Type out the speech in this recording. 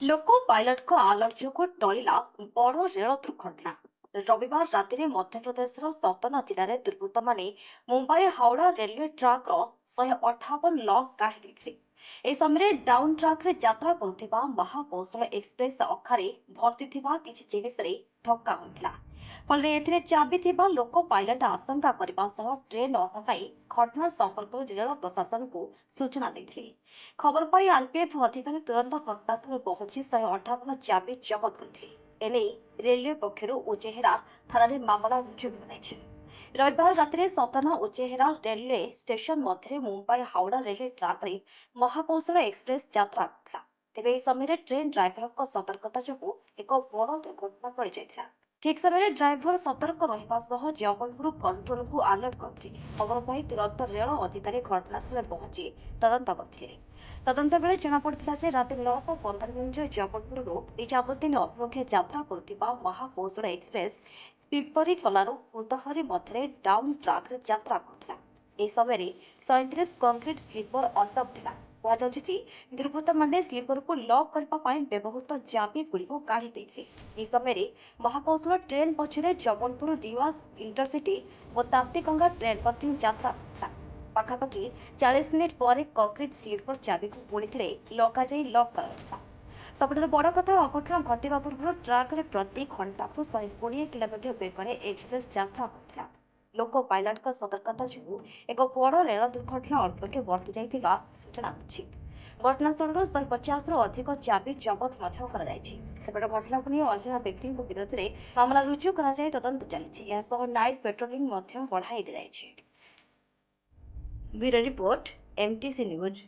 ଲୋକ ପାଇଲଟଙ୍କ ଆଲର୍ଟ ଯୋଗୁଁ ଟଳିଲା ବଡ଼ ରେଳ ଦୁର୍ଘଟଣା। ରବିବାର ରାତିରେ ମଧ୍ୟପ୍ରଦେଶର ସତନା ଜିଲ୍ଲାରେ ଦୁର୍ବୃତ୍ତମାନେ ମୁମ୍ବାଇ ହାଓଡ଼ା ରେଲୱେ ଟ୍ରାକ୍ର 158 ଲକ୍ କାଢି ଦେଇଥିଲେ। ଏହି ସମୟରେ ଡାଉନ୍ ଟ୍ରାକ୍ରେ ଯାତ୍ରା କରୁଥିବା ମହାକୌଶଳ ଏକ୍ସପ୍ରେସ୍ ଅଖାରେ ଭର୍ତ୍ତି ଥିବା କିଛି ଜିନିଷରେ ଧକ୍କା ହୋଇଥିଲା। ଫଳରେ ଏଥିରେ ଚାବି ଥିବା ଲୋକ ପାଇଲଟ ଆଶଙ୍କା କରିବା ସହ ଟ୍ରେନ୍ ଅଟକାଇ ଘଟଣା ସମ୍ପର୍କରେ ରେଳ ପ୍ରଶାସନକୁ ସୂଚନା ଦେଇଥିଲେ। ଖବର ପାଇ ଆରପିଏଫ୍ ଅଧିକାରୀ ତୁରନ୍ତ ଘଟଣାସ୍ଥଳରେ ପହଞ୍ଚି 158 ଚାବି ଜବତ କରିଥିଲେ। ଏନେଇ ରେଲୱେ ପକ୍ଷରୁ ଉଚେହେରା ଥାନାରେ ମାମଲା ରୁଜୁ କରାଯାଇଛି। ରବିବାର ରାତିରେ ସତନା ଉଚେହେରା ରେଲୱେ ଷ୍ଟେସନ ମଧ୍ୟରେ ମୁମ୍ବାଇ ହାଓଡ଼ା ରେଲୱେ ଟ୍ରାକ୍ରେ ମହାକୌଶଳ ଏକ୍ସପ୍ରେସ୍ ଯାତ୍ରା କରୁଥିଲା। ତେବେ ଏହି ସମୟରେ ଟ୍ରେନ୍ ଡ୍ରାଇଭରଙ୍କ ସତର୍କତା ଯୋଗୁଁ ଏକ ବଡ଼ ଦୁର୍ଘଟଣା ଟଳିଯାଇଥିଲା। ଠିକ୍ ସମୟରେ ଡ୍ରାଇଭର ସତର୍କ ରହିବା ସହ ଜବଲପୁର କଣ୍ଟ୍ରୋଲକୁ ଆଲର୍ଟ କରିଥିଲେ। ଖବର ପାଇ ତୁରନ୍ତ ରେଳ ଅଧିକାରୀ ଘଟଣାସ୍ଥଳରେ ପହଞ୍ଚି ତଦନ୍ତ କରିଥିଲେ। ତଦନ୍ତ ବେଳେ ଜଣାପଡ଼ିଥିଲା ଯେ ରାତି 9:15 ଜବଲପୁରରୁ ନିଜାମୁଦ୍ଦିନ ଅଭିମୁଖେ ଯାତ୍ରା କରୁଥିବା ମହାକୌଶଳ ଏକ୍ସପ୍ରେସ୍ ପିପରିକଲାରୁ ଉଦହରି ମଧ୍ୟରେ ଡାଉନ୍ ଟ୍ରାକ୍ରେ ଯାତ୍ରା କରୁଥିଲା। ଏହି ସମୟରେ 37 କଂକ୍ରିଟ ସ୍ଲିପର ଅଟକ ଥିଲା। କୁହାଯାଉଛି ଯେ ଦୁର୍ବୃତ୍ତମାନେ ସ୍ଲିପରକୁ ଲକ୍ କରିବା ପାଇଁ ବ୍ୟବହୃତ ଚାବିଗୁଡ଼ିକୁ କାଢ଼ି ଦେଇଥିଲେ। ଏହି ସମୟରେ ମହାକୌଶଳ ଟ୍ରେନ୍ ପଛରେ ଜବଲପୁର ରିୱାସ ଇଣ୍ଟରସିଟି ଓ ତାପ୍ତିଗଙ୍ଗା ଟ୍ରେନ୍ ମଧ୍ୟ ଯାତ୍ରା କରୁଥିଲା। ପାଖାପାଖି 40 ମିନିଟ୍ ପରେ କଂକ୍ରିଟ ସ୍ଲିପର ଚାବିକୁ ପୁଣିଥରେ ଲଗାଯାଇ ଲକ୍ କରାଯାଇଥିଲା। ସବୁଠାରୁ ବଡ଼ କଥା, ଅଘଟଣ ଘଟିବା ପୂର୍ବରୁ ଟ୍ରାକ୍ରେ ପ୍ରତି ଘଣ୍ଟାକୁ 120 କିଲୋମିଟର ବେଗରେ ଏକ୍ସପ୍ରେସ୍ ଯାତ୍ରା କରୁଥିଲା। ଲୋକ ପାଇଲଟଙ୍କ ସତର୍କତା ଯୋଗୁଁ ଏକ ବଡ଼ ରେଳ ଦୁର୍ଘଟଣା ଅଳ୍ପକେ ବର୍ତ୍ତି ଯାଇଥିବା ସୂଚନା ମିଳିଛି। ଘଟଣାସ୍ଥଳରୁ 150ରୁ ଅଧିକ ଚାବି ଜବତ ମଧ୍ୟ କରାଯାଇଛି। ସେପଟେ ଘଟଣାକୁ ନେଇ ଅଜଣା ବ୍ୟକ୍ତିଙ୍କ ବିରୋଧରେ ମାମଲା ରୁଜୁ କରାଯାଇ ତଦନ୍ତ ଚାଲିଛି। ଏହାସହ ନାଇଟ୍ ପେଟ୍ରୋଲିଂ ମଧ୍ୟ ବଢ଼ାଇ ଦିଆଯାଇଛି। Bureau report, MTC news.